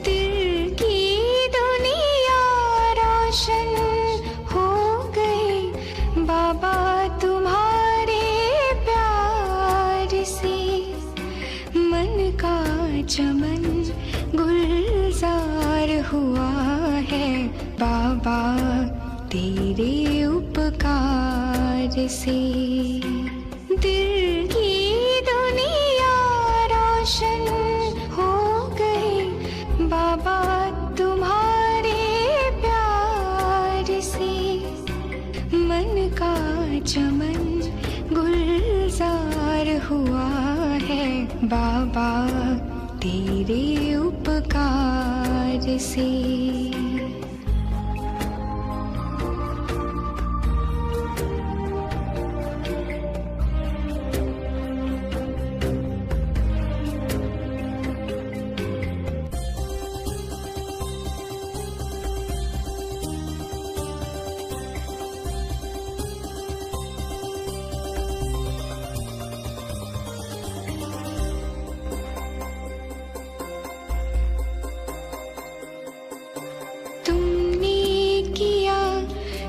दिल की दुनिया रोशन हो गई बाबा तुम्हारे प्यार से। मन का चमन गुलजार हुआ है बाबा तेरे उपकार से। दिल की दुनिया रोशन हो गई बाबा तुम्हारे प्यार से। मन का चमन गुलजार हुआ है बाबा तेरे उपकार से।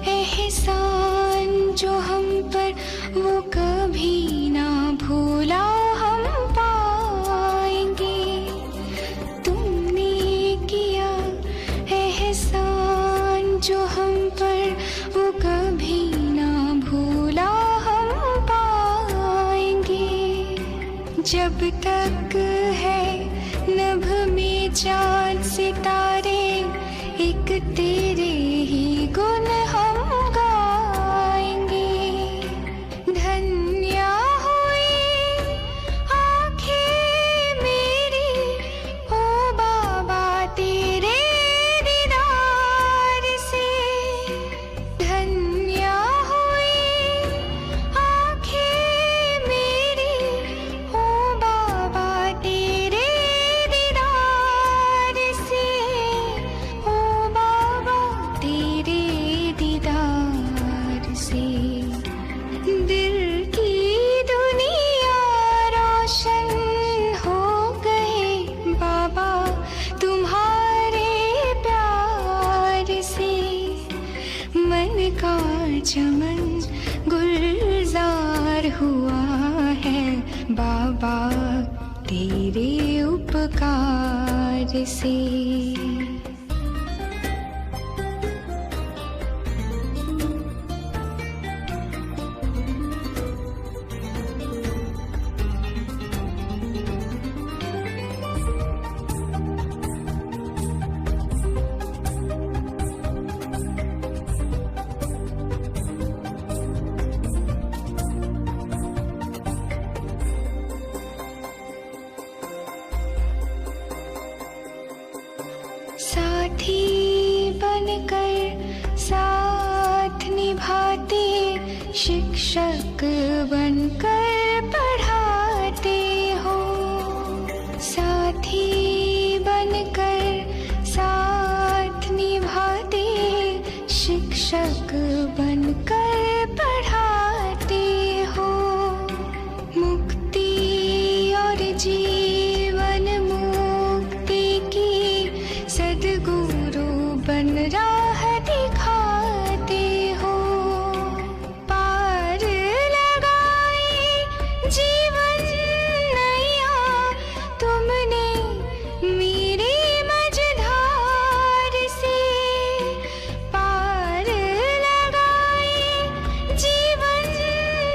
एहसान जो हम पर वो कभी ना भूला हम पाएंगे। तुमने किया एहसान जो हम पर वो कभी ना भूला हम पाएंगे। जब तक है नभ में चाँद सितारे एक तेरे ही गुण हम गाएंगे। धन्य हुई आँखें मेरी ओ बाबा तेरे दीदार से। धन्य हुई आँखें मेरी ओ बाबा तेरे दीदार से। ओ बाबा तेरे दीदार से। दिल की दुनिया रोशन हो गए बाबा तुम्हारे प्यार से। मन का चमन गुलजार हुआ है बाबा तेरे उपकार से। साथी बनकर साथ निभाते, शिक्षक बनकर पढ़ाते हो। साथी बनकर साथ निभाते, शिक्षक बनकर पढ़ाते हो। मुक्ति और जीवन मुक्ति की सद्गुरु बन राह दिखाते हो। पार लगाए जीवन नैया तुमने मेरे मझधार से। पार लगाए जीवन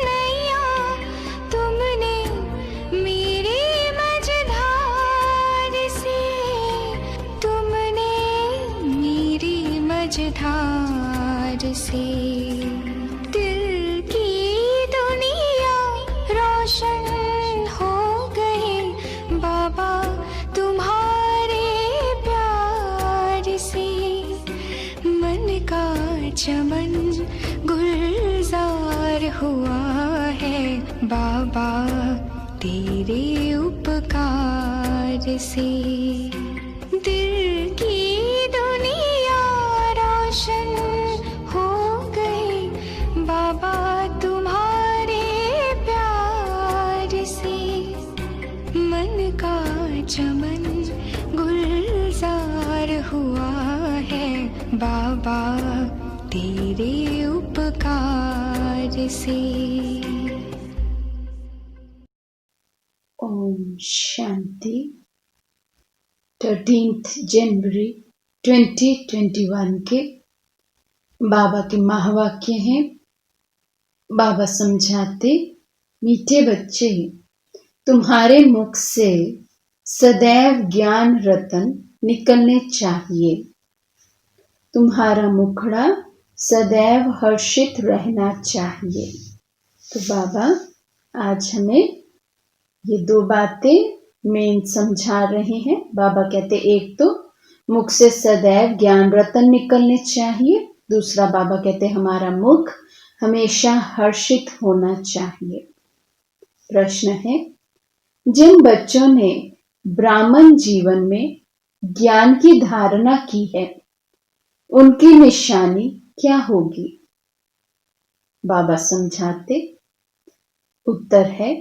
नैया तुमने मेरे मझधार से। तुमने मेरी मझधार से। दिल की दुनिया रोशन हो गई बाबा तुम्हारे प्यार से। मन का चमन गुलजार हुआ है बाबा तेरे उपकार से। दिल की दुनिया रोशन हो गई बाबा तुम्हारे प्यार से। मन का चमन गुलजार बाबा तेरे उपकार से। ओम शांति। 13 जनवरी 2021 के बाबा के महावाक्य हैं। बाबा समझाते, मीठे बच्चे, तुम्हारे मुख से सदैव ज्ञान रतन निकलने चाहिए। तुम्हारा मुखड़ा सदैव हर्षित रहना चाहिए। तो बाबा आज हमें ये 2 बातें मेन समझा रहे हैं। बाबा कहते, एक तो मुख से सदैव ज्ञान रतन निकलने चाहिए। दूसरा बाबा कहते, हमारा मुख हमेशा हर्षित होना चाहिए। प्रश्न है, जिन बच्चों ने ब्राह्मण जीवन में ज्ञान की धारणा की है, उनकी निशानी क्या होगी? बाबा समझाते, उत्तर है,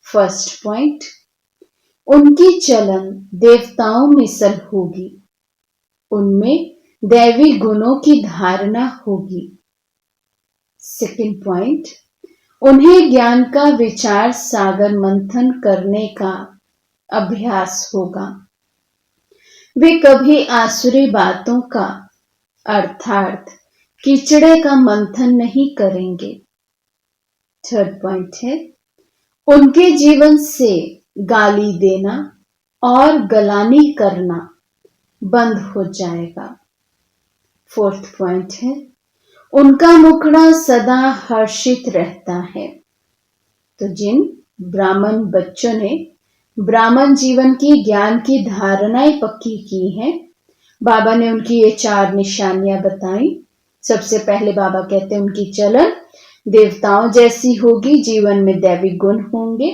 फर्स्ट पॉइंट, उनकी चलन देवताओं मिसल होगी। उनमें दैवी गुणों की धारणा होगी। सेकंड पॉइंट, उन्हें ज्ञान का विचार सागर मंथन करने का अभ्यास होगा। वे कभी आसुरी बातों का अर्थात कीचड़े का मंथन नहीं करेंगे। थर्ड पॉइंट है, उनके जीवन से गाली देना और गलानी करना बंद हो जाएगा। फोर्थ पॉइंट है, उनका मुखड़ा सदा हर्षित रहता है। तो जिन ब्राह्मण बच्चों ने ब्राह्मण जीवन की ज्ञान की धारणाएं पक्की की हैं, बाबा ने उनकी ये 4 निशानियां बताई। सबसे पहले बाबा कहते हैं, उनकी चलन देवताओं जैसी होगी, जीवन में दैविक गुण होंगे,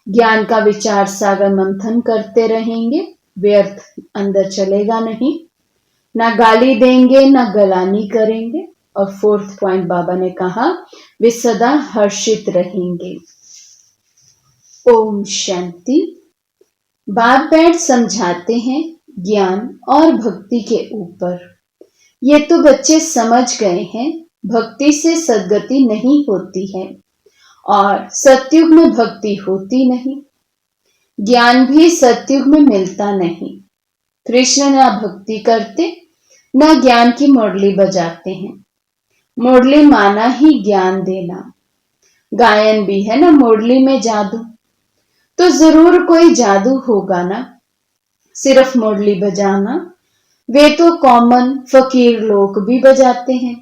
ज्ञान का विचार सागर मंथन करते रहेंगे, व्यर्थ अंदर चलेगा नहीं, ना गाली देंगे ना गलानी करेंगे। और फोर्थ पॉइंट बाबा ने कहा, वे सदा हर्षित रहेंगे। ओम शांति। बाप बैठ समझाते हैं ज्ञान और भक्ति के ऊपर। ये तो बच्चे समझ गए हैं, भक्ति से सद्गति नहीं होती है और सतयुग में भक्ति होती नहीं। ज्ञान भी सतयुग में मिलता नहीं। कृष्ण ना भक्ति करते ना ज्ञान की मुरली बजाते हैं। मुरली माना ही ज्ञान देना। गायन भी है ना मुरली में जादू, तो जरूर कोई जादू होगा ना, सिर्फ मुरली बजाना वे तो कॉमन फकीर लोग भी बजाते हैं।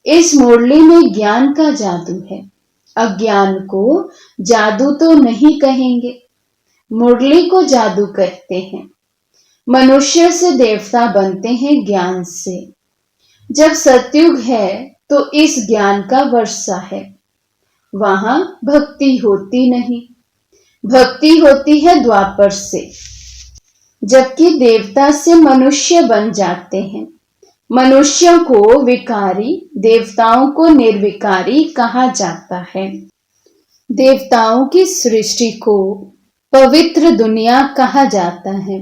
इस मुरली में ज्ञान का जादू है। अज्ञान को जादू तो नहीं कहेंगे, मुरली को जादू कहते हैं। मनुष्य से देवता बनते हैं ज्ञान से। जब सतयुग है तो इस ज्ञान का वर्षा है, वहां भक्ति होती नहीं। भक्ति होती है द्वापर से, जबकि देवता से मनुष्य बन जाते हैं। मनुष्यों को विकारी, देवताओं को निर्विकारी कहा जाता है। देवताओं की सृष्टि को पवित्र दुनिया कहा जाता है।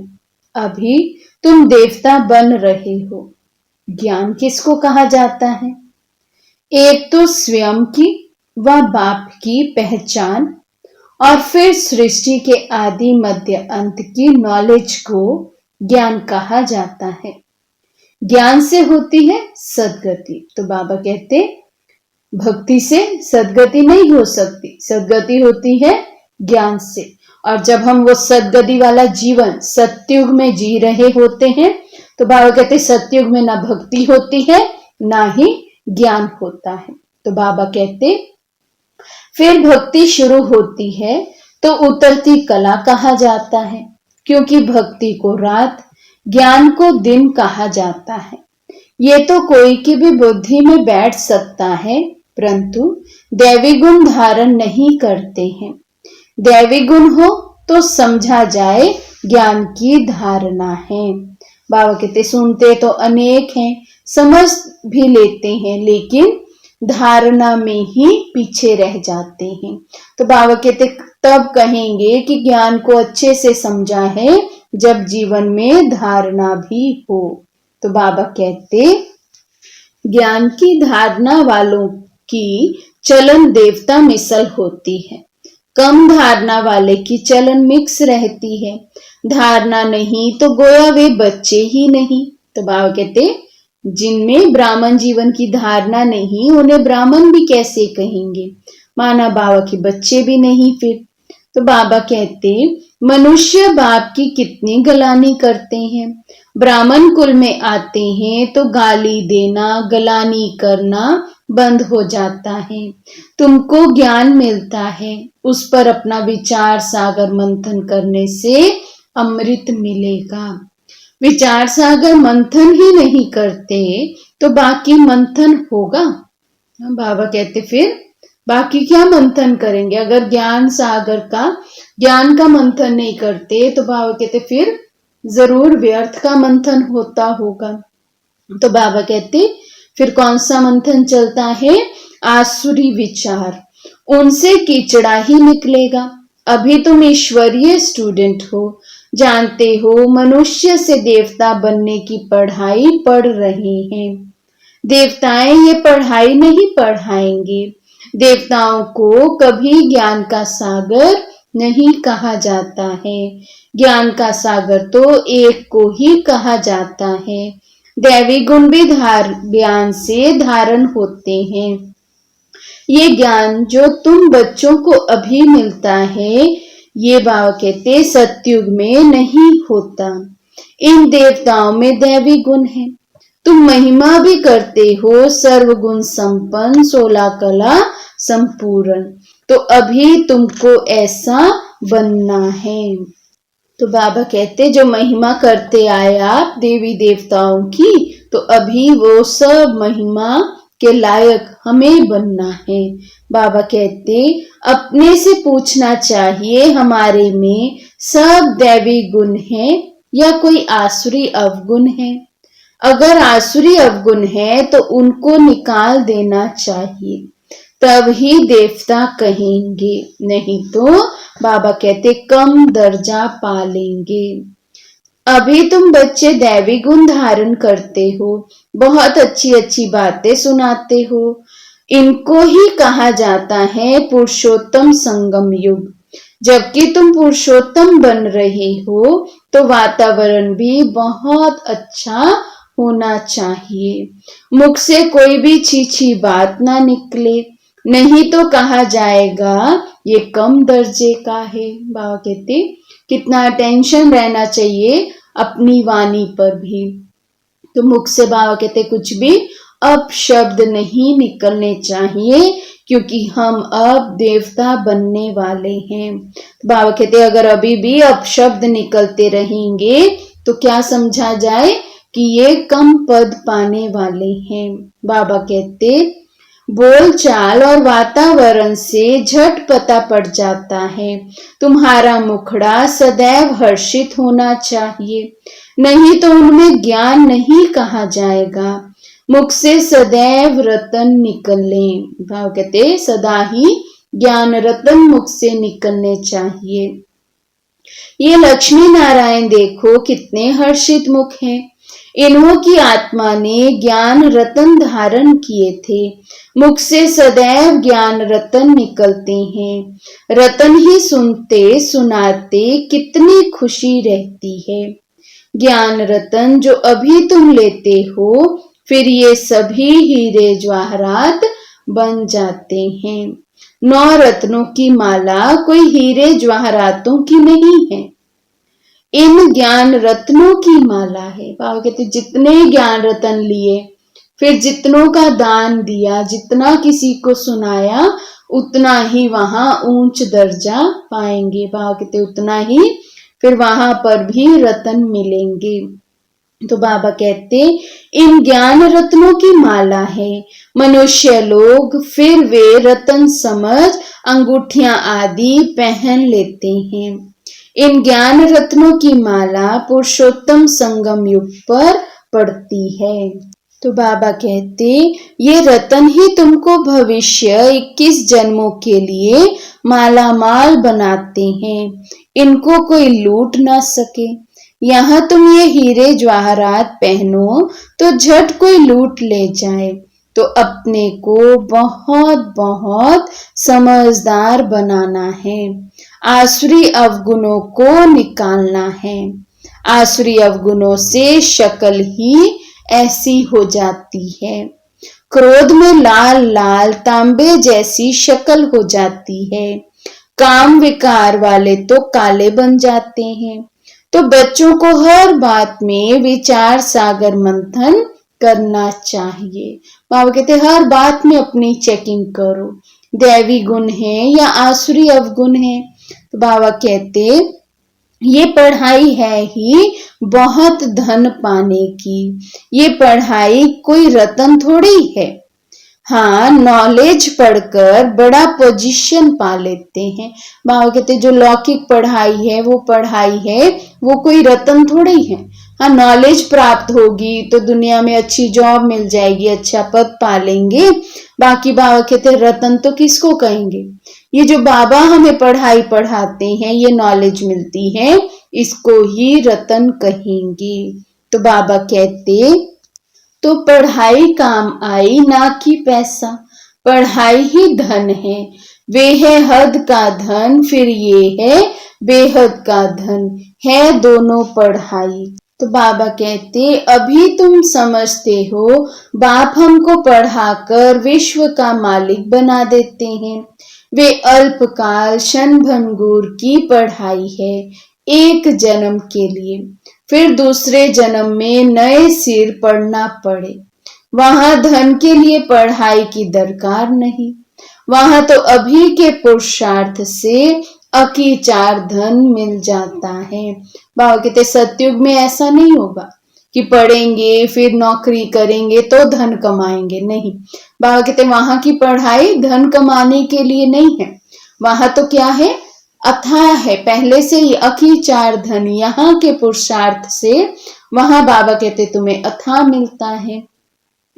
अभी तुम देवता बन रहे हो। ज्ञान किसको कहा जाता है? एक तो स्वयं की व बाप की पहचान और फिर सृष्टि के आदि मध्य अंत की नॉलेज को ज्ञान कहा जाता है। ज्ञान से होती है सद्गति। तो बाबा कहते, भक्ति से सद्गति नहीं हो सकती, सद्गति होती है ज्ञान से। और जब हम वो सद्गति वाला जीवन सतयुग में जी रहे होते हैं, तो बाबा कहते सतयुग में ना भक्ति होती है ना ही ज्ञान होता है। तो बाबा कहते, फिर भक्ति शुरू होती है तो उतरती कला कहा जाता है, क्योंकि भक्ति को रात, ज्ञान को दिन कहा जाता है। ये तो कोई की भी बुद्धि में बैठ सकता है, परंतु दैवी गुण धारण नहीं करते हैं। दैवी गुण हो तो समझा जाए ज्ञान की धारणा है। बाबा कहते, सुनते तो अनेक हैं, समझ भी लेते हैं, लेकिन धारणा में ही पीछे रह जाते हैं। तो बाबा कहते, तब कहेंगे कि ज्ञान को अच्छे से समझा है जब जीवन में धारणा भी हो। तो बाबा कहते ज्ञान की धारणा वालों की चलन देवता मिसल होती है, कम धारणा वाले की चलन मिक्स रहती है, धारणा नहीं तो गोया वे बच्चे ही नहीं। तो बाबा कहते जिनमें ब्राह्मण जीवन की धारणा नहीं उन्हें ब्राह्मण भी कैसे कहेंगे, माना बाबा के बच्चे भी नहीं। फिर तो बाबा कहते मनुष्य बाप की कितनी गलानी करते हैं, ब्राह्मण कुल में आते हैं तो गाली देना गलानी करना बंद हो जाता है, तुमको ज्ञान मिलता है, उस पर अपना विचार सागर मंथन करने से अमृत मिलेगा। विचार सागर मंथन ही नहीं करते तो बाकी मंथन होगा। बाबा कहते फिर बाकी क्या मंथन करेंगे, अगर ज्ञान सागर का ज्ञान का मंथन नहीं करते तो बाबा कहते फिर जरूर व्यर्थ का मंथन होता होगा। तो बाबा कहते फिर कौन सा मंथन चलता है, आसुरी विचार, उनसे कीचड़ा ही निकलेगा। अभी तुम ईश्वरीय स्टूडेंट हो, जानते हो मनुष्य से देवता बनने की पढ़ाई पढ़ रहे हैं। देवताएं ये पढ़ाई नहीं पढ़ाएंगे, देवताओं को कभी ज्ञान का सागर नहीं कहा जाता है, ज्ञान का सागर तो एक को ही कहा जाता है। दैवी गुण भी ज्ञान से धारण होते हैं। ये ज्ञान जो तुम बच्चों को अभी मिलता है ये बाबा कहते सतयुग में नहीं होता। इन देवताओं में दैवी गुण है, तुम महिमा भी करते हो, सर्वगुण संपन्न 16 कला संपूर्ण, तो अभी तुमको ऐसा बनना है। तो बाबा कहते जो महिमा करते आए आप देवी देवताओं की, तो अभी वो सब महिमा के लायक हमें बनना है। बाबा कहते अपने से पूछना चाहिए हमारे में सब दैवी गुण है या कोई आसुरी अवगुण है। अगर आसुरी अवगुण है तो उनको निकाल देना चाहिए, तब ही देवता कहेंगे, नहीं तो बाबा कहते कम दर्जा पा लेंगे। अभी तुम बच्चे दैवी गुण धारण करते हो, बहुत अच्छी अच्छी बातें सुनाते हो, इनको ही कहा जाता है पुरुषोत्तम संगम युग। जबकि तुम पुरुषोत्तम बन रहे हो तो वातावरण भी बहुत अच्छा होना चाहिए, मुख से कोई भी छी बात ना निकले, नहीं तो कहा जाएगा ये कम दर्जे का है। बाबा कहते कितना टेंशन रहना चाहिए अपनी वाणी पर भी। तो मुख से बाबा कहते कुछ भी अपशब्द नहीं निकलने चाहिए, क्योंकि हम अब देवता बनने वाले हैं। बाबा कहते अगर अभी भी अपशब्द निकलते रहेंगे तो क्या समझा जाए कि ये कम पद पाने वाले हैं। बाबा कहते बोल चाल और वातावरण से झट पता पड़ जाता है, तुम्हारा मुखड़ा सदैव हर्षित होना चाहिए, नहीं तो उनमें ज्ञान नहीं कहा जाएगा। मुख से सदैव रतन निकले, भाव कहते सदा ही ज्ञान रतन मुख से निकलने चाहिए। ये लक्ष्मी नारायण देखो कितने हर्षित मुख हैं, इन्हों की आत्मा ने ज्ञान रतन धारण किए थे, मुख से सदैव ज्ञान रतन निकलते हैं। रतन ही सुनते सुनाते कितनी खुशी रहती है। ज्ञान रतन जो अभी तुम लेते हो, फिर ये सभी हीरे जवाहरात बन जाते हैं। 9 रत्नों की माला कोई हीरे जवाहरातों की नहीं है, इन ज्ञान रत्नों की माला है। बाबा कहते जितने ज्ञान रतन लिए, फिर जितनों का दान दिया, जितना किसी को सुनाया, उतना ही वहां ऊंच दर्जा पाएंगे। बाबा कहते उतना ही फिर वहां पर भी रतन मिलेंगे। तो बाबा कहते इन ज्ञान रत्नों की माला है। मनुष्य लोग फिर वे रतन समझ अंगूठियां आदि पहन लेते हैं। इन ज्ञान रत्नों की माला पुरुषोत्तम संगम युग पर पड़ती है। तो बाबा कहते ये रतन ही तुमको भविष्य 21 जन्मों के लिए माला माल बनाते हैं, इनको कोई लूट ना सके। यहाँ तुम ये हीरे जवाहरात पहनो तो झट कोई लूट ले जाए। तो अपने को बहुत बहुत समझदार बनाना है, आसुरी अवगुणों को निकालना है। आसुरी अवगुणों से शक्ल ही ऐसी हो जाती है। क्रोध में लाल लाल तांबे जैसी शक्ल हो जाती है। काम विकार वाले तो काले बन जाते हैं। तो बच्चों को हर बात में विचार सागर मंथन करना चाहिए। बाबा कहते हर बात में अपनी चेकिंग करो, दैवी गुण है या आसुरी अवगुण है। तो बाबा कहते ये पढ़ाई है ही बहुत धन पाने की। ये पढ़ाई कोई रतन थोड़ी है। हाँ, नॉलेज पढ़कर बड़ा पोजीशन पा लेते हैं। बाबा कहते जो लौकिक पढ़ाई है वो पढ़ाई है, वो कोई रतन थोड़ी है। हाँ, नॉलेज प्राप्त होगी तो दुनिया में अच्छी जॉब मिल जाएगी, अच्छा पद पा लेंगे। बाकी बाबा कहते रतन तो किसको कहेंगे। ये जो बाबा हमें पढ़ाई पढ़ाते हैं, ये नॉलेज मिलती है, इसको ही रतन कहेंगे। तो बाबा कहते तो पढ़ाई काम आई ना कि पैसा, पढ़ाई ही धन है। वे है हद का धन, फिर ये है बेहद का धन, है दोनों पढ़ाई। तो बाबा कहते अभी तुम समझते हो बाप हमको पढ़ाकर विश्व का मालिक बना देते हैं। वे अल्पकाल क्षण भंगुर की पढ़ाई है, एक जन्म के लिए, फिर दूसरे जन्म में नए सिर पढ़ना पड़े। वहां धन के लिए पढ़ाई की दरकार नहीं, वहां तो अभी के पुरुषार्थ से अकीचार धन मिल जाता है। बाबा कहते सतयुग में ऐसा नहीं होगा कि पढ़ेंगे फिर नौकरी करेंगे तो धन कमाएंगे, नहीं। बाबा कहते वहां की पढ़ाई धन कमाने के लिए नहीं है, वहां तो क्या है, अथाह है, पहले से ही अकीचार धन यहाँ के पुरुषार्थ से वहां बाबा कहते तुम्हें अथाह मिलता है।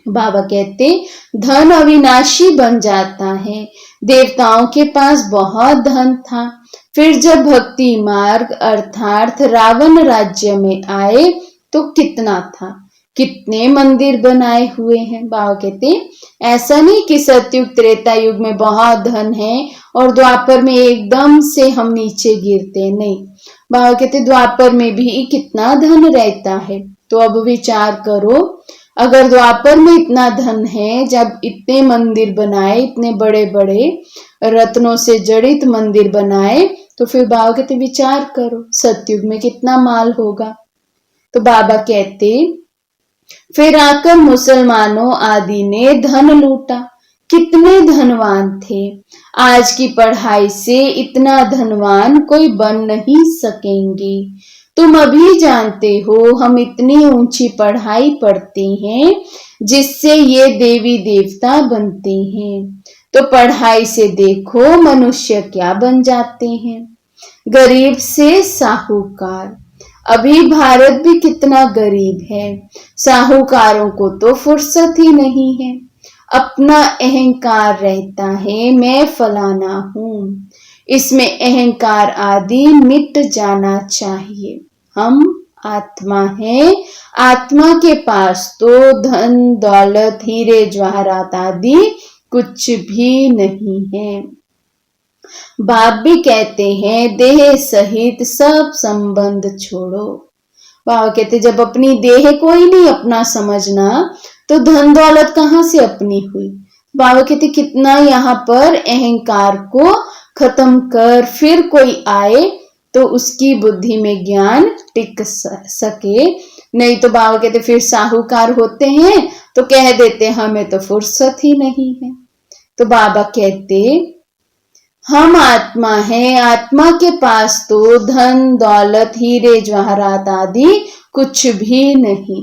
बाबा कहते धन अविनाशी बन जाता है। देवताओं के पास बहुत धन था, फिर जब भक्ति मार्ग अर्थात रावण राज्य में आए तो कितना था, कितने मंदिर बनाए हुए हैं। बाबा कहते ऐसा नहीं कि सतयुग त्रेता युग में बहुत धन है और द्वापर में एकदम से हम नीचे गिरते, नहीं। बाबा कहते द्वापर में भी कितना धन रहता है। तो अब विचार करो, अगर द्वापर में इतना धन है, जब इतने मंदिर बनाए, इतने बड़े बड़े रत्नों से जड़ित मंदिर बनाए, तो फिर बाबा कहते विचार करो सतयुग में कितना माल होगा। तो बाबा कहते फिर आकर मुसलमानों आदि ने धन लूटा, कितने धनवान थे। आज की पढ़ाई से इतना धनवान कोई बन नहीं सकेंगे। तुम अभी जानते हो हम इतनी ऊंची पढ़ाई पढ़ते हैं जिससे ये देवी देवता बनते हैं। तो पढ़ाई से देखो मनुष्य क्या बन जाते हैं, गरीब से साहूकार। अभी भारत भी कितना गरीब है, साहूकारों को तो फुर्सत ही नहीं है। अपना अहंकार रहता है, मैं फलाना हूं। इसमें अहंकार आदि मिट जाना चाहिए। हम आत्मा है, आत्मा के पास तो धन दौलत हीरे जवाहरात आदि कुछ भी नहीं है। बाप भी कहते हैं देह सहित सब संबंध छोड़ो। बाबा कहते जब अपनी देह को ही नहीं अपना समझना तो धन दौलत कहाँ से अपनी हुई। बाबा कहते कितना यहाँ पर अहंकार को खत्म कर, फिर कोई आए तो उसकी बुद्धि में ज्ञान टिक सके। नहीं तो बाबा कहते फिर साहूकार होते हैं तो कह देते हमें तो फुर्सत ही नहीं है। तो बाबा कहते हम आत्मा है, आत्मा के पास तो धन दौलत हीरे जवाहरात आदि कुछ भी नहीं।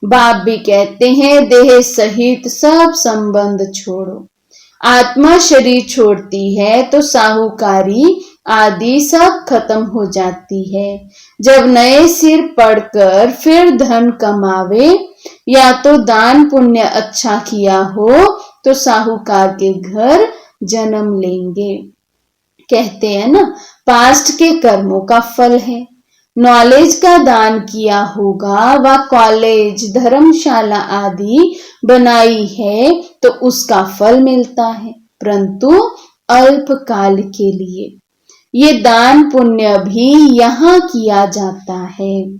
बाप भी कहते हैं देह सहित सब संबंध छोड़ो। आत्मा शरीर छोड़ती है तो साहूकारी आदि सब खत्म हो जाती है। जब नए सिर पढ़कर फिर धन कमावे, या तो दान पुण्य अच्छा किया हो तो साहूकार के घर जन्म लेंगे। कहते हैं ना पास्ट के कर्मों का फल है। नॉलेज का दान किया होगा, व कॉलेज धर्मशाला आदि बनाई है तो उसका फल मिलता है, परंतु अल्पकाल के लिए। ये दान पुण्य भी यहाँ किया जाता है,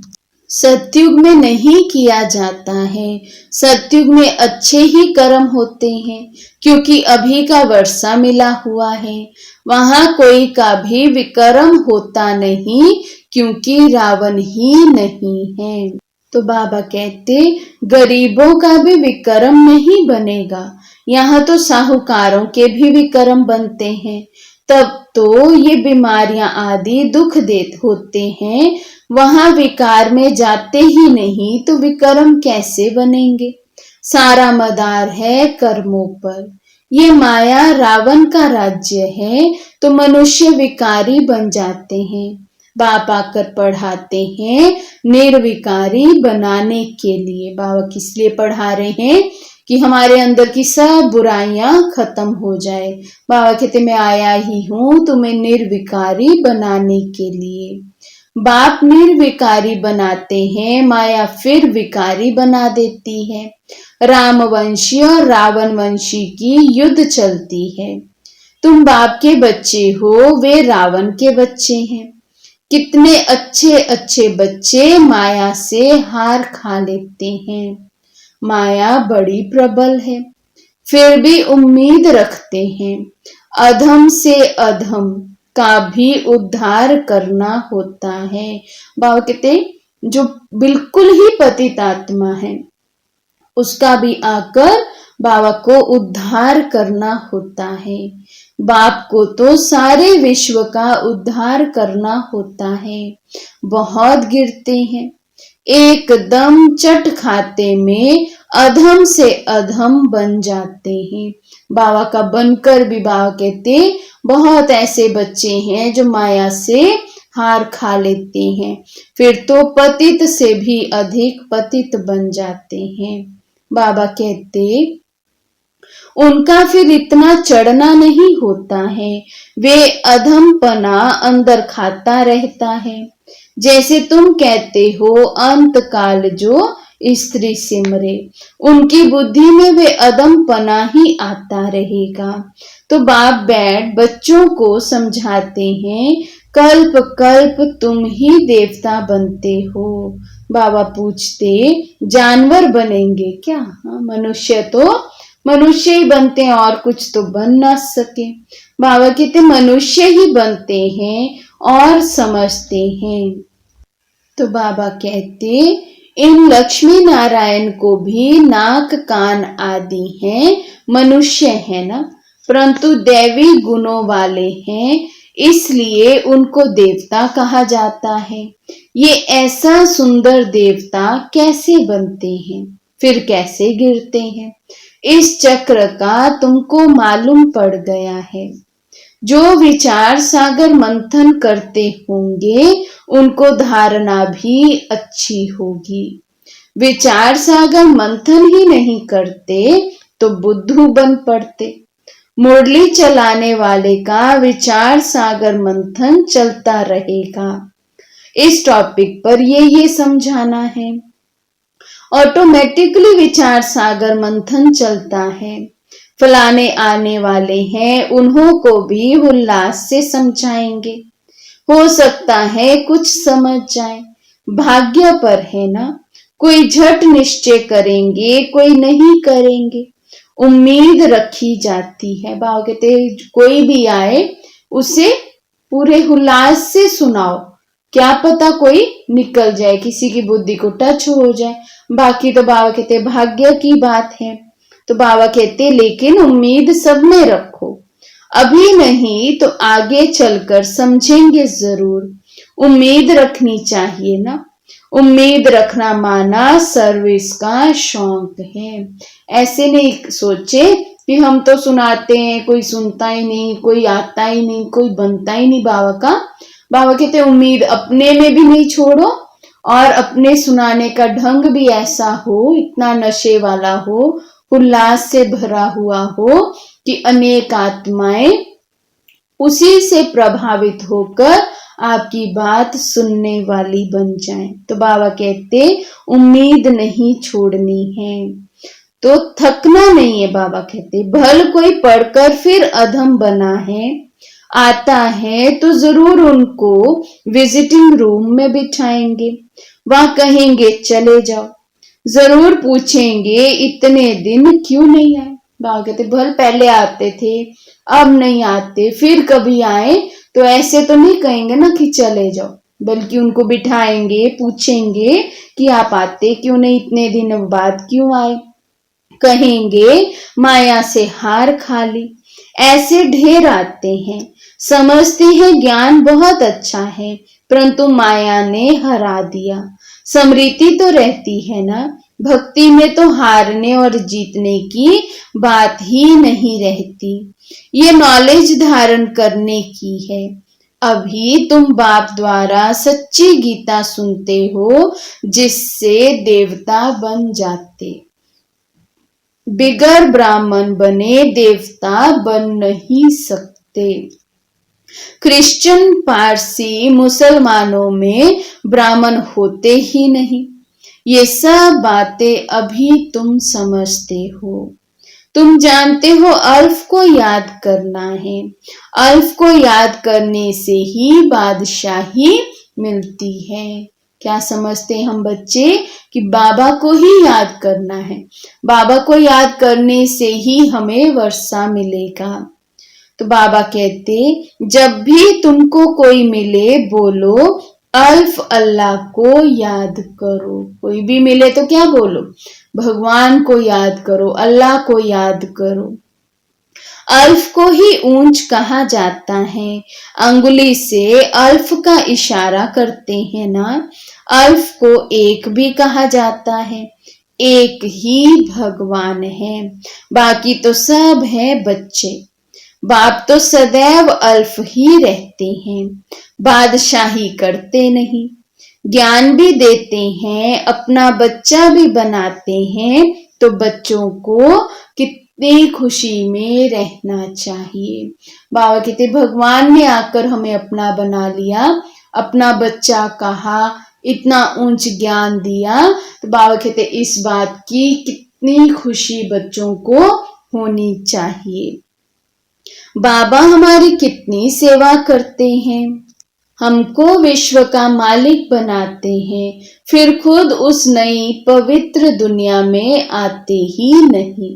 सतयुग में नहीं किया जाता है। सतयुग में अच्छे ही कर्म होते हैं, क्योंकि अभी का वर्षा मिला हुआ है। वहां कोई का भी विकर्म होता नहीं, क्योंकि रावण ही नहीं है। तो बाबा कहते गरीबों का भी विकर्म नहीं बनेगा, यहाँ तो साहूकारों के भी विकर्म बनते हैं। तब तो ये बीमारियां आदि दुख देत होते हैं, वहां विकार में जाते ही नहीं तो विकर्म कैसे बनेंगे। सारा मदार है कर्मों पर। ये माया रावण का राज्य है, तो मनुष्य विकारी बन जाते हैं। बाप आकर पढ़ाते हैं निर्विकारी बनाने के लिए। बाबा किस लिए पढ़ा रहे हैं? कि हमारे अंदर की सब बुराइयां खत्म हो जाए। बाबा कहते मैं आया ही हूं तुम्हें निर्विकारी बनाने के लिए। बाप निर्विकारी बनाते हैं, माया फिर विकारी बना देती है। रामवंशी और रावण वंशी की युद्ध चलती है। तुम बाप के बच्चे हो, वे रावण के बच्चे हैं। कितने अच्छे अच्छे बच्चे माया से हार खा लेते हैं। माया बड़ी प्रबल है, फिर भी उम्मीद रखते हैं। अधम से अधम का भी उद्धार करना होता है। बाबा कहते जो बिल्कुल ही पतित आत्मा है, उसका भी आकर बाबा को उद्धार करना होता है। बाप को तो सारे विश्व का उद्धार करना होता है। बहुत गिरते हैं, एकदम चट खाते में अधम से अधम बन जाते हैं। बाबा का बनकर भी बाबा कहते बहुत ऐसे बच्चे हैं जो माया से हार खा लेते हैं, फिर तो पतित से भी अधिक पतित बन जाते हैं। बाबा कहते उनका फिर इतना चढ़ना नहीं होता है, वे अधमपना अंदर खाता रहता है। जैसे तुम कहते हो अंत काल जो स्त्री सिमरे, उनकी बुद्धि में वे अदमपना ही आता रहेगा। तो बाप बैठ बच्चों को समझाते हैं कल्प कल्प तुम ही देवता बनते हो। बाबा पूछते जानवर बनेंगे क्या? मनुष्य तो मनुष्य ही बनते हैं, और कुछ तो बन ना सके। बाबा कहते मनुष्य ही बनते हैं और समझते हैं। तो बाबा कहते इन लक्ष्मी नारायण को भी नाक कान आदि हैं, मनुष्य है ना, परंतु दैवी गुणों वाले हैं, इसलिए उनको देवता कहा जाता है। ये ऐसा सुंदर देवता कैसे बनते हैं, फिर कैसे गिरते हैं? इस चक्र का तुमको मालूम पड़ गया है। जो विचार सागर मंथन करते होंगे उनको धारणा भी अच्छी होगी। विचार सागर मंथन ही नहीं करते तो बुद्धू बन पड़ते। मुरली चलाने वाले का विचार सागर मंथन चलता रहेगा। इस टॉपिक पर ये समझाना है। ऑटोमेटिकली विचार सागर मंथन चलता है। फलाने आने वाले हैं, उन्हों को भी उल्लास से समझाएंगे। हो सकता है कुछ समझ जाए, भाग्य पर है ना। कोई झट निश्चय करेंगे, कोई नहीं करेंगे। उम्मीद रखी जाती है। बाबा कहते कोई भी आए उसे पूरे उल्लास से सुनाओ, क्या पता कोई निकल जाए, किसी की बुद्धि को टच हो जाए। बाकी तो बाबा कहते भाग्य की बात है। तो बाबा कहते लेकिन उम्मीद सब में रखो, अभी नहीं तो आगे चलकर समझेंगे जरूर। उम्मीद रखनी चाहिए ना। उम्मीद रखना माना सर्विस का शौक है। ऐसे नहीं सोचे कि हम तो सुनाते हैं, कोई सुनता ही नहीं, कोई आता ही नहीं, कोई बनता ही नहीं बाबा का। बाबा कहते उम्मीद अपने में भी नहीं छोड़ो, और अपने सुनाने का ढंग भी ऐसा हो, इतना नशे वाला हो, उल्लास से भरा हुआ हो कि अनेक आत्माएं उसी से प्रभावित होकर आपकी बात सुनने वाली बन जाए। तो बाबा कहते उम्मीद नहीं छोड़नी है, तो थकना नहीं है। बाबा कहते भल कोई पढ़कर फिर अधम बना है, आता है तो जरूर उनको विजिटिंग रूम में बिठाएंगे, वहां कहेंगे चले जाओ, जरूर पूछेंगे इतने दिन क्यों नहीं आए। बाबा कहते भल पहले आते थे, अब नहीं आते, फिर कभी आए तो ऐसे तो नहीं कहेंगे ना कि चले जाओ, बल्कि उनको बिठाएंगे, पूछेंगे कि आप आते क्यों नहीं, इतने दिन बाद क्यों आए। कहेंगे माया से हार खा ली। ऐसे ढेर आते हैं, समझते हैं ज्ञान बहुत अच्छा है, परंतु माया ने हरा दिया। स्मृति तो रहती है ना, भक्ति में तो हारने और जीतने की बात ही नहीं रहती। ये नॉलेज धारण करने की है। अभी तुम बाप द्वारा सच्ची गीता सुनते हो, जिससे देवता बन जाते। बिगर ब्राह्मण बने देवता बन नहीं सकते। क्रिश्चियन, पारसी, मुसलमानों में ब्राह्मण होते ही नहीं। ये सब बातें अभी तुम समझते हो। तुम जानते हो अल्फ को याद करना है, अल्फ को याद करने से ही बादशाही मिलती है। क्या समझते हैं हम बच्चे कि बाबा को ही याद करना है, बाबा को याद करने से ही हमें वर्षा मिलेगा। तो बाबा कहते जब भी तुमको कोई मिले बोलो अल्फ अल्लाह को याद करो। कोई भी मिले तो क्या बोलो, भगवान को याद करो, अल्लाह को याद करो। अल्फ को ही ऊंच कहा जाता है। अंगुली से अल्फ का इशारा करते हैं ना। अल्फ को एक भी कहा जाता है। एक ही भगवान है, बाकी तो सब है बच्चे। बाप तो सदैव अल्फ ही रहते हैं, बादशाही करते नहीं। ज्ञान भी देते हैं, अपना बच्चा भी बनाते हैं, तो बच्चों को कितनी खुशी में रहना चाहिए। बाबा कहते भगवान ने आकर हमें अपना बना लिया, अपना बच्चा कहा, इतना ऊंच ज्ञान दिया। तो बाबा कहते इस बात की कितनी खुशी बच्चों को होनी चाहिए। बाबा हमारी कितनी सेवा करते हैं, हमको विश्व का मालिक बनाते हैं, फिर खुद उस नई पवित्र दुनिया में आते ही नहीं।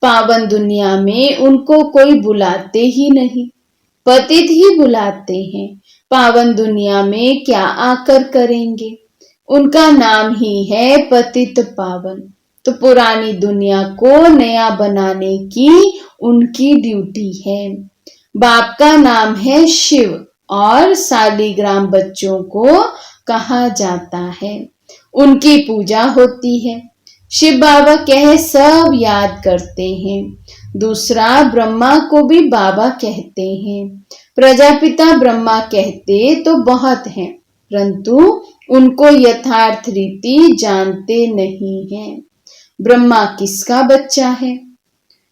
पावन दुनिया में उनको कोई बुलाते ही नहीं, पतित ही बुलाते हैं। पावन दुनिया में क्या आकर करेंगे, उनका नाम ही है पतित पावन। तो पुरानी दुनिया को नया बनाने की उनकी ड्यूटी है। बाप का नाम है शिव और सालिग्राम बच्चों को कहा जाता है, उनकी पूजा होती है। शिव बाबा कह सब याद करते हैं। दूसरा ब्रह्मा को भी बाबा कहते हैं। प्रजापिता ब्रह्मा कहते तो बहुत हैं, परंतु उनको यथार्थ रीति जानते नहीं हैं। ब्रह्मा किसका बच्चा है?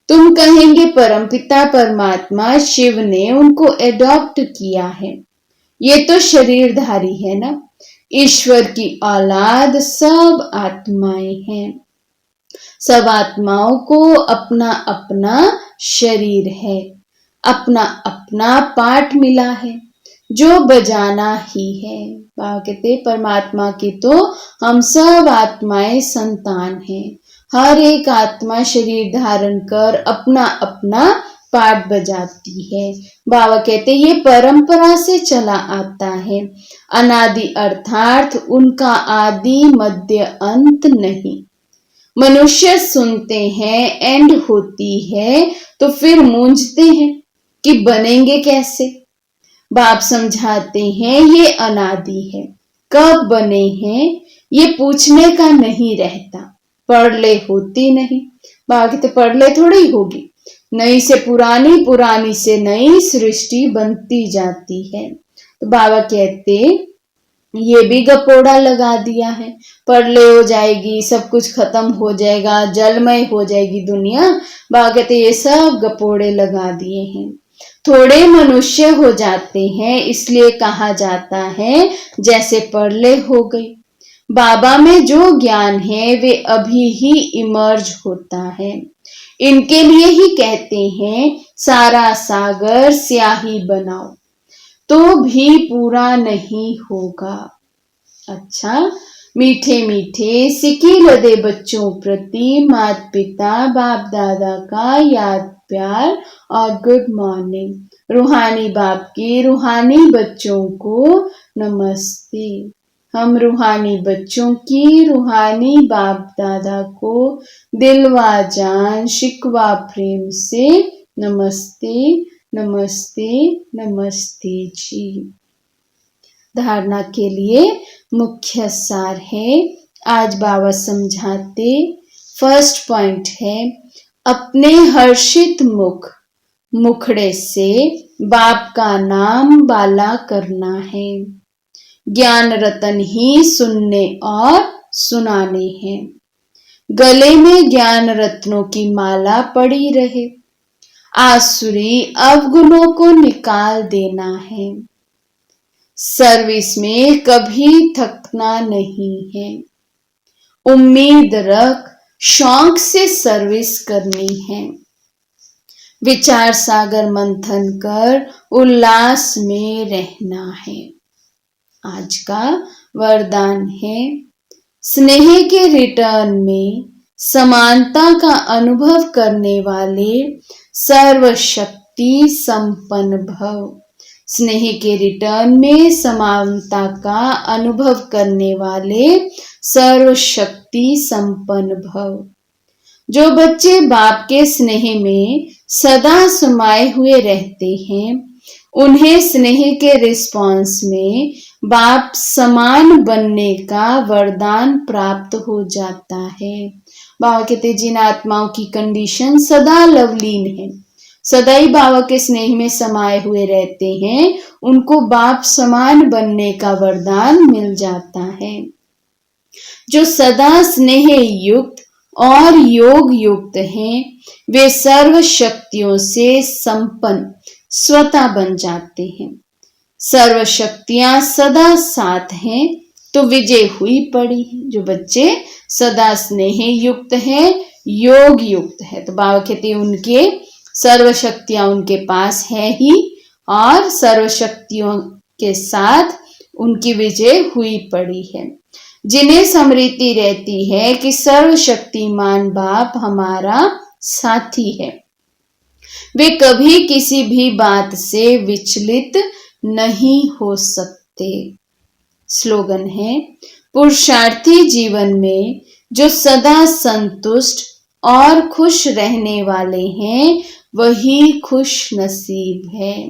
तुम कहेंगे परमपिता परमात्मा शिव ने उनको एडॉप्ट किया है। ये तो शरीरधारी है ना। ईश्वर की औलाद सब आत्माएं हैं। सब आत्माओं को अपना अपना शरीर है, अपना अपना पाठ मिला है, जो बजाना ही है। बाबा कहते परमात्मा की तो हम सब आत्माएं संतान हैं। हर एक आत्मा शरीर धारण कर अपना अपना पाठ बजाती है। बाबा कहते ये परंपरा से चला आता है। अनादि अर्थात उनका आदि मध्य अंत नहीं। मनुष्य सुनते हैं एंड होती है तो फिर मूंझते हैं कि बनेंगे कैसे। बाप समझाते हैं ये अनादि है, कब बने हैं ये पूछने का नहीं रहता। पढ़ ले होती नहीं, बाकी तो पढ़ ले थोड़ी होगी। नई से पुरानी, पुरानी से नई सृष्टि बनती जाती है। तो बाबा कहते ये भी गपोड़ा लगा दिया है, पढ़ ले हो जाएगी, सब कुछ खत्म हो जाएगा, जलमय हो जाएगी दुनिया। बाबा कहते ये सब गपोड़े लगा दिए हैं। थोड़े मनुष्य हो जाते हैं, इसलिए कहा जाता है जैसे परले हो गई। बाबा में जो ज्ञान है वे अभी ही इमर्ज होता है। इनके लिए ही कहते हैं सारा सागर स्याही बनाओ तो भी पूरा नहीं होगा। अच्छा, मीठे मीठे सिक्के लदे बच्चों प्रति माता पिता बाप दादा का याद प्यार और गुड मॉर्निंग। रूहानी बाप के रूहानी बच्चों को नमस्ते। हम रूहानी बच्चों की रूहानी बाप दादा को दिलवा जान शिकवा प्रेम से नमस्ते नमस्ते नमस्ते जी। धारणा के लिए मुख्य सार है, आज बाबा समझाते। फर्स्ट पॉइंट है, अपने हर्षित मुखड़े से बाप का नाम बाला करना है। ज्ञान रतन ही सुनने और सुनाने हैं। गले में ज्ञान रत्नों की माला पड़ी रहे। आसुरी अवगुणों को निकाल देना है। सर्विस में कभी थकना नहीं है। उम्मीद रख शौक से सर्विस करनी है। विचार सागर मंथन कर उल्लास में रहना है। आज का वरदान है, स्नेह के रिटर्न में समानता का अनुभव करने वाले सर्वशक्ति संपन्न भव। स्नेह के रिटर्न में समानता का अनुभव करने वाले सर्वशक्ति संपन्न भव। जो बच्चे बाप के स्नेह में सदा समाये हुए रहते हैं, उन्हें स्नेह के रिस्पॉन्स में बाप समान बनने का वरदान प्राप्त हो जाता है। बाबा कहते जिन आत्माओं की कंडीशन सदा लवलीन है, सदा ही बाबा के स्नेह में समाये हुए रहते हैं, उनको बाप समान बनने का वरदान मिल जाता है। जो सदा स्नेह युक्त और योग युक्त हैं, वे सर्व शक्तियों से संपन्न स्वतः बन जाते हैं। सर्व शक्तियां सदा साथ हैं तो विजय हुई पड़ी है। जो बच्चे सदा स्नेह युक्त हैं, योग युक्त है, तो बाबा कहते हैं उनके सर्व शक्तियां उनके पास है ही, और सर्व शक्तियों के साथ उनकी विजय हुई पड़ी है। जिन्हें स्मृति रहती है कि सर्वशक्तिमान बाप हमारा साथी है, वे कभी किसी भी बात से विचलित नहीं हो सकते। स्लोगन है, पुरुषार्थी जीवन में जो सदा संतुष्ट और खुश रहने वाले हैं, वही खुश नसीब है।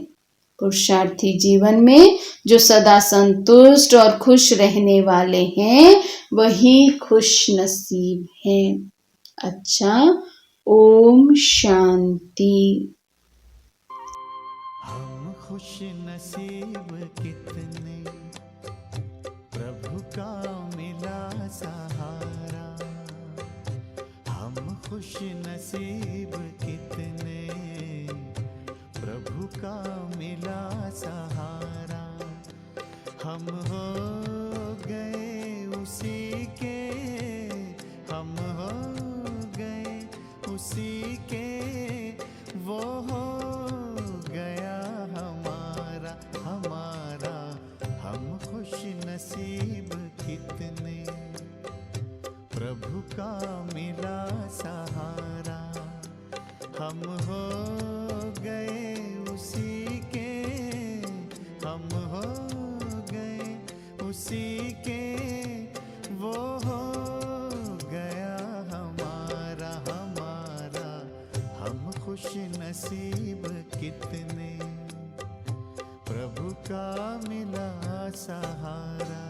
पुरुषार्थी जीवन में जो सदा संतुष्ट और खुश रहने वाले हैं, वही खुश नसीब है। अच्छा, ओम शांति। हम खुश नसीब कितने, प्रभु का मिला सहारा। हम खुश नसीब कितने, प्रभु का मिला सहारा। हम हो गए उसी के, हम हो गए उसी के, वो हो गया हमारा हमारा। हम खुश नसीब कितने, प्रभु का मिला सहारा। हम हो गए उसी के, हम हो गए उसी के, वो हो गया हमारा हमारा। हम खुश नसीब कितने, प्रभु का मिला सहारा।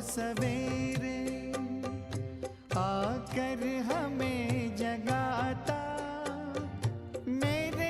सवेरे आकर हमें जगाता, मेरे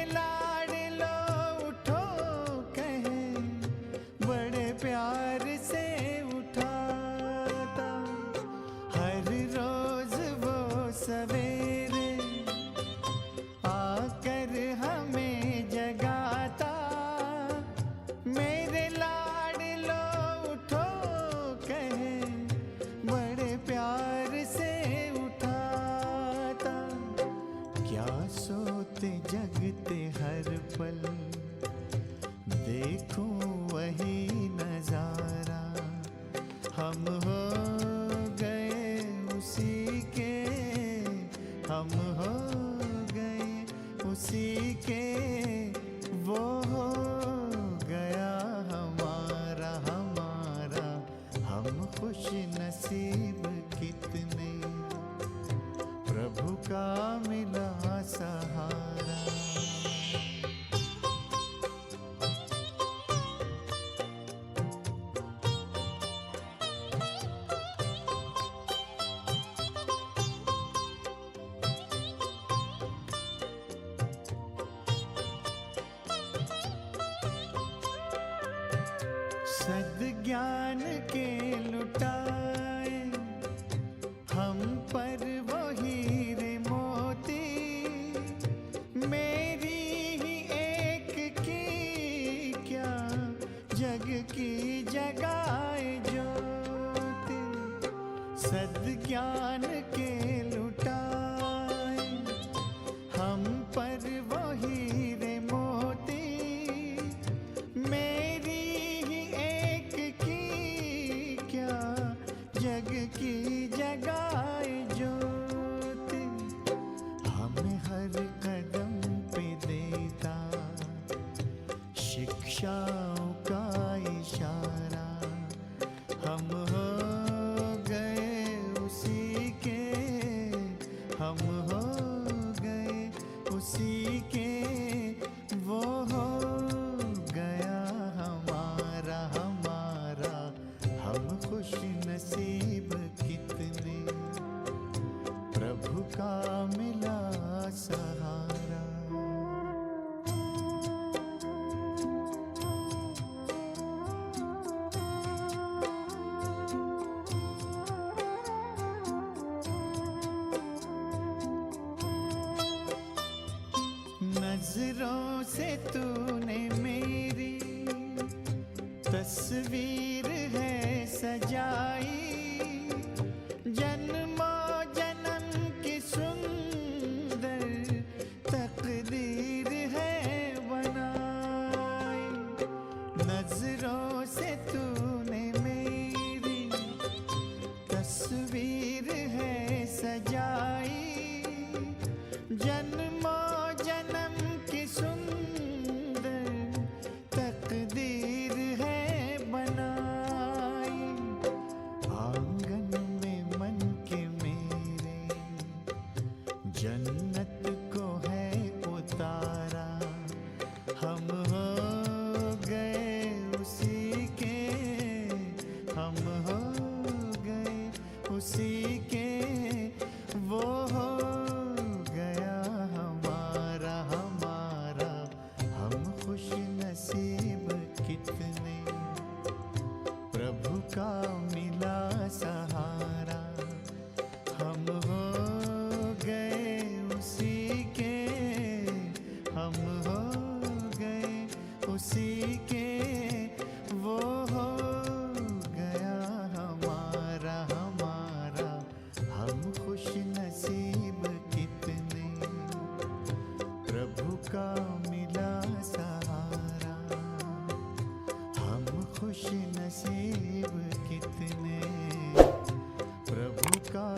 नसीब कितने, प्रभु का मिला सहारा। सद्ज्ञान के लुटाए हम पर वो हीरे मोती, मेरी ही एक की क्या जग की जगाए ज्योति। सद्ज्ञान के लुटाए हम पर वो हीरे मोती, मेरी जग की जगाए ज्योति। हमें हर कदम पे देता शिक्षाओं का इशारा, हम हो गए उसी के, हम हो गए उसी के, वो हो गया हमारा हमारा। हम खुश नसीब कितने, प्रभु का मिला सहारा। नजरों से तूने मेरी तस्वीर है सजाई, जन्मों जन्म की सुंदर तकदीर है बनाई। नजरों से तूने मेरी तस्वीर है सजाई, जन्मों जन्म की सुंदर तकदीर है बनाई। आंगन में मन के मेरे जन्नत को है उतारा, हम हो गए उसी के, हम हो गए उसी के, वो हो गया हमारा हमारा। हम खुश नसीब कितने, प्रभु का मिला सहारा। हम हो गए उसी के, हम हो गए उसी के, वो हो गया हमारा हमारा। हम खुश नसीब कितने, प्रभु का मिला सहारा। हम खुश नसीब कितने, प्रभु का